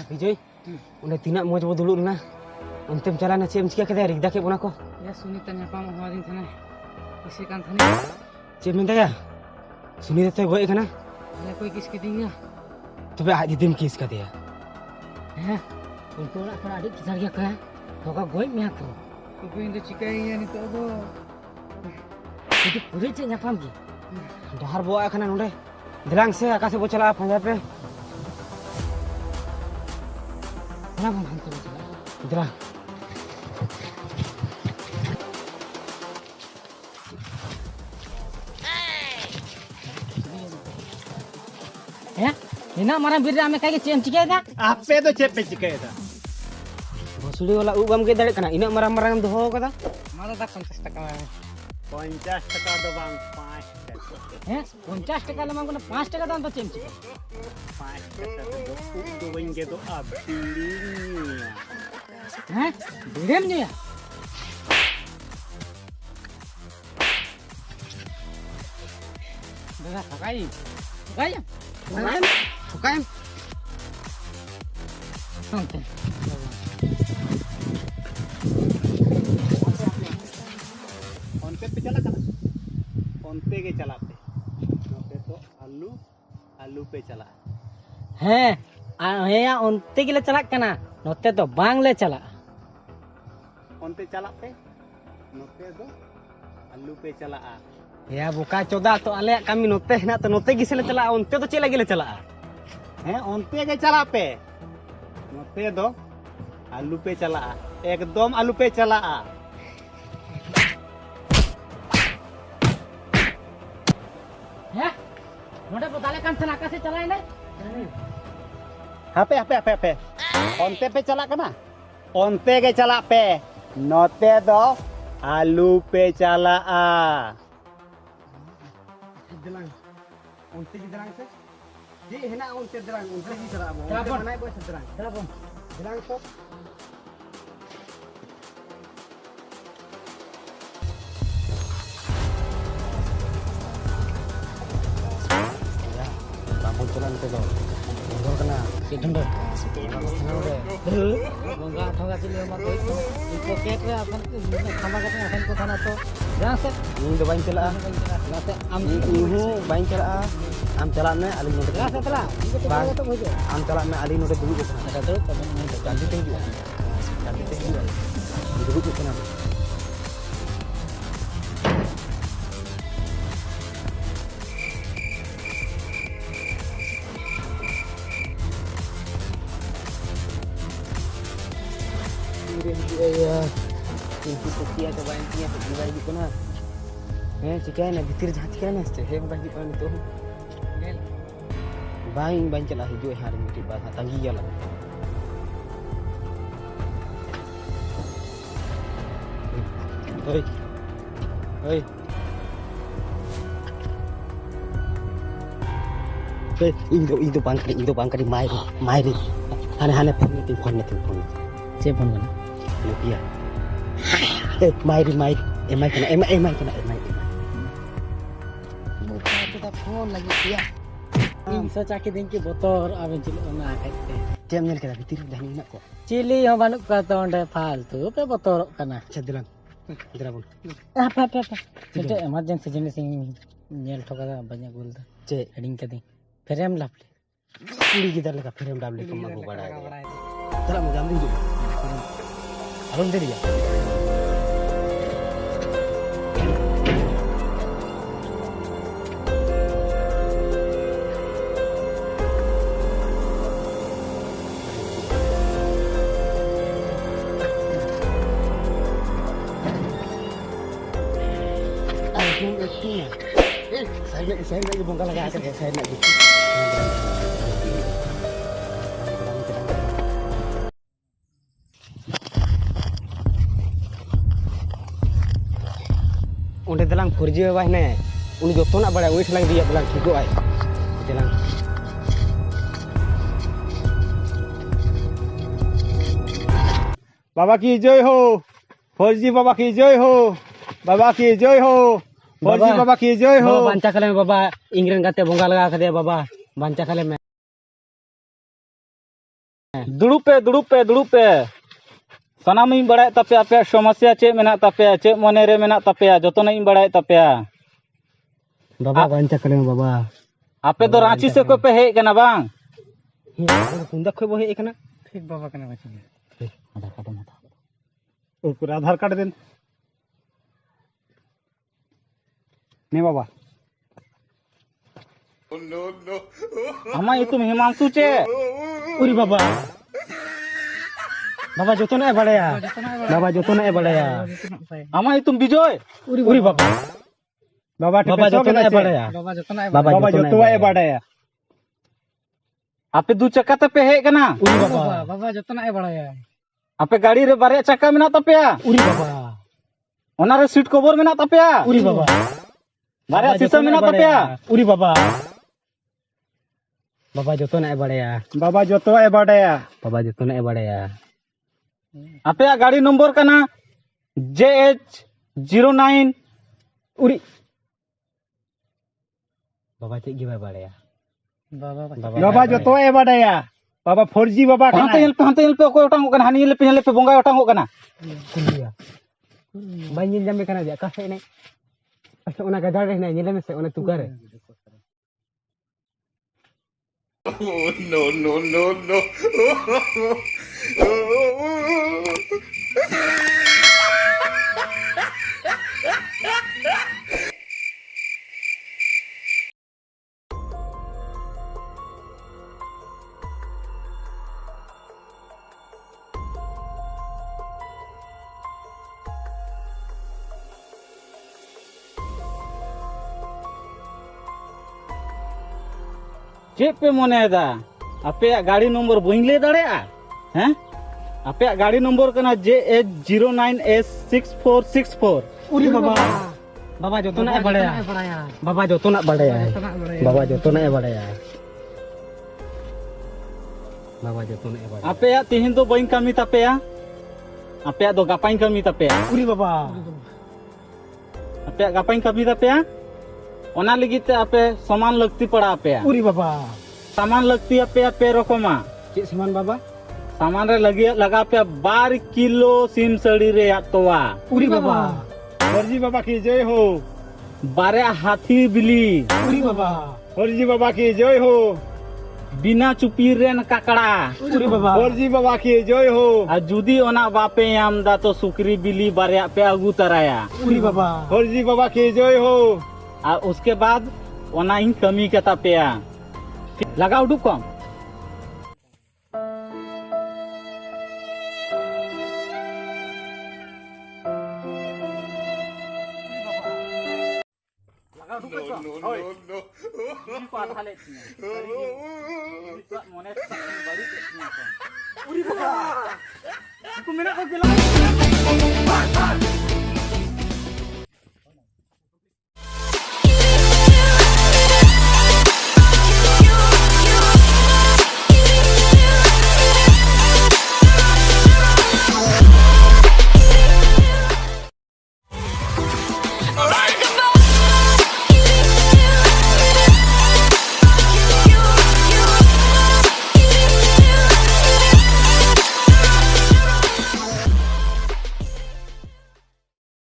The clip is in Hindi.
विजय उन्हें तीना मौज बो दुलुक ना उनतेम चलाना चेम चिका केदा रिगदा के बोना को या सुनीता न्यापाम हवादिन थाना इसे कान थाने चेम मिंदा सुनीता तो गोय कना या कोई किस के दिंगा तबे आज दिम किस का दिया हैं उनको ना पर आदि किधर गया का तो का गोय मिया को तो इन तो चिका ही नहीं तो itu puri cek nyapam ki dahar bawa kana nonde dilang se akase bo chala panjab pe na bang hantu chala dilang ya ina mara birra ame kai ke cem चिका था आपे तो चेप पे चिका था bosuli wala ubam ke dare kana ina marang doho kada मारा दा 50 टका 50 टका तो बांग 5 टका हैं 50 टका ले मांगो ना 5 टका दाम तो चेम चिका 5 टका तो वेंगे तो अब बिलिंग हैं बिरेम नहीं है दादा ठकाई ठकाई sukaim सुनते फोन पे चला था फोन पे के चला पे नोटे तो आलू आलू पे चला हैं या उनते के लिए चला कना नोते तो बांग ले चला फोन पे चला पे नोटे तो आलू पे चला ya buka coda to ale kami note na to note gisele chala onte to chela gile chala हैं फोन पे के चला पे नोटे दो आलू पे चला एकदम आलू पे चला हैं नोटे बताले कान सन आकाश से चला है हापे हापे हापे हापे ओनते पे चला कना ओनते के चला पे नोते दो आलू पे चला dilang onte di dilang se di hena onte dilang onte di chala bo Kenapa? onte manai bo dilang Kenapa? dilang to ya bambu jalan te do ngor kana Sidendo. Bangga thoga chile ma to iko ket re akan khama kate akan ko thana to jang se ini do bain chala nate am ihu bain chala am chala me ali note jang se tela iko to Bang. to hoje am chala me ali note dulu kana ada to to men ganti te ju ganti te ju dulu kana ya ibu petia coba intinya berdua gitu na jika na bitir jahat kira na ste he bagi pan itu bain cela hijau hari ini bahasa tanggi jalan hoi hoi itu pangkari mai hane phone se phone kan Lumpia. Mai mai kena buka kita phone lagi dia इन सोचा के दिन के बोतोर आवे चिले ना खाइते Jam nyel kena bitir dah ni nak kok. चिली हो बानुक का तो onde फालतू पे बोतोर kana Cedilang. Dirabun. apa itu emergency jenis yang nyel thoka banyak gul da Cek heading ke ding frame lapli kuli kita leka frame double kemma ko bada. Tara mo jamdi ju. Alon deri ya. Saya nak bongkar lagi atas ya, saya nak gitu. Onde dalang furji bawah ne, uni joto nak bada, uni selang dia dalang kiko ay, dalang. बाबा की जय हो फौजी बाबा की जय हो बाबा की जय हो फौजी बाबा की जय हो Banca kalian baba, ingren kate bongkar lagi kate baba, banca kalian. दुड़ुब पे सनामी बड़ाय तपया पे समस्या चे मेना तपया चे मने रे मेना तपया जतने इन बड़ाय तपया बाबा बांचा करे बाबा आपे तो रांची से को पे हे कना बांग कुंदा खो बहे एकना ठीक बाबा कना बच्चे आधार कार्ड मत उनको आधार कार्ड देन ने बाबा हमा ये तुम हिमांशु चे उरी बाबा बाबा जोतना है बड़या बाबा जोतना है बड़या हमा ये तुम विजय उरी बाबा बाबा बाबा जोतना है बड़या बाबा जतना है बाबा जोतवा ए बाड़ाया आपे दू चक्का पे हे कना उरी बाबा बाबा जतना है बड़ा है आपे गाड़ी रे बारे चक्का मेना तपया उरी बाबा ओना रे सीट कवर मेना तपया उरी बाबा बारे शीशा मेना तपया उरी बाबा बाबा जोतना है बड़या बाबा जोतवा ए बाड़ाया बाबा जोतना है बड़या आपे गाड़ी नंबर कना JH09 उरी बाबा चेक गिवा बड़या बाबा जोतवा ए बाड़ाया बाबा 4G बाबा हंते पे कोई ओटांगो कना हानि ले पे बोंगा ओटांगो कना कुलिया बाई ᱧᱮᱞ ᱧᱟᱢᱮ ᱠᱟᱱᱟ ᱡᱮ ᱟᱠᱟ ᱥᱮᱫ ᱱᱮ ᱟᱪᱪᱷᱟ ᱚᱱᱟ ᱜᱟᱡᱟᱲ ᱨᱮ ᱦᱮᱱᱟᱭ ᱧᱮᱞᱮ ᱢᱮᱥᱮ ᱚᱱᱟ ᱛᱩᱠᱟ ᱨᱮ चे पे मने दा आपे गाड़ी नंबर बइन ले दाड़ेया हैं आपे गाड़ी नंबर कना JH09S6464 उरी बाबा बाबा जोतना है बड़या बाबा जोतना बड़या बाबा जोतना है बड़या बाबा जोतना है बड़या आपे तिहिन तो बइन कमी तपेया आपे दो गापाइन कमी तपेया उरी बाबा आपे गापाइन कमी तपेया ओना लगी ते आपे सामान लगती पड़ा आपे उरी बाबा सामान लगती आपे रकमा चे समान बाबा सामान रे लगी लगा पे 12 किलो सिम सड़ी रे तोवा उरी बाबा 4G बाबा की जय हो 12 हाथी बिली उरी बाबा 4G बाबा की जय हो बिना चुपी रेन काकड़ा उरी बाबा 4G बाबा की जय हो आ जुदी ओना बापे आमदा तो सुकरी बिली बारे पे अगू तराया उरी बाबा 4G बाबा की जय हो और उसके बाद ओना इन कमी के तपेया लगाओ डुकम Aku minat kau bilang.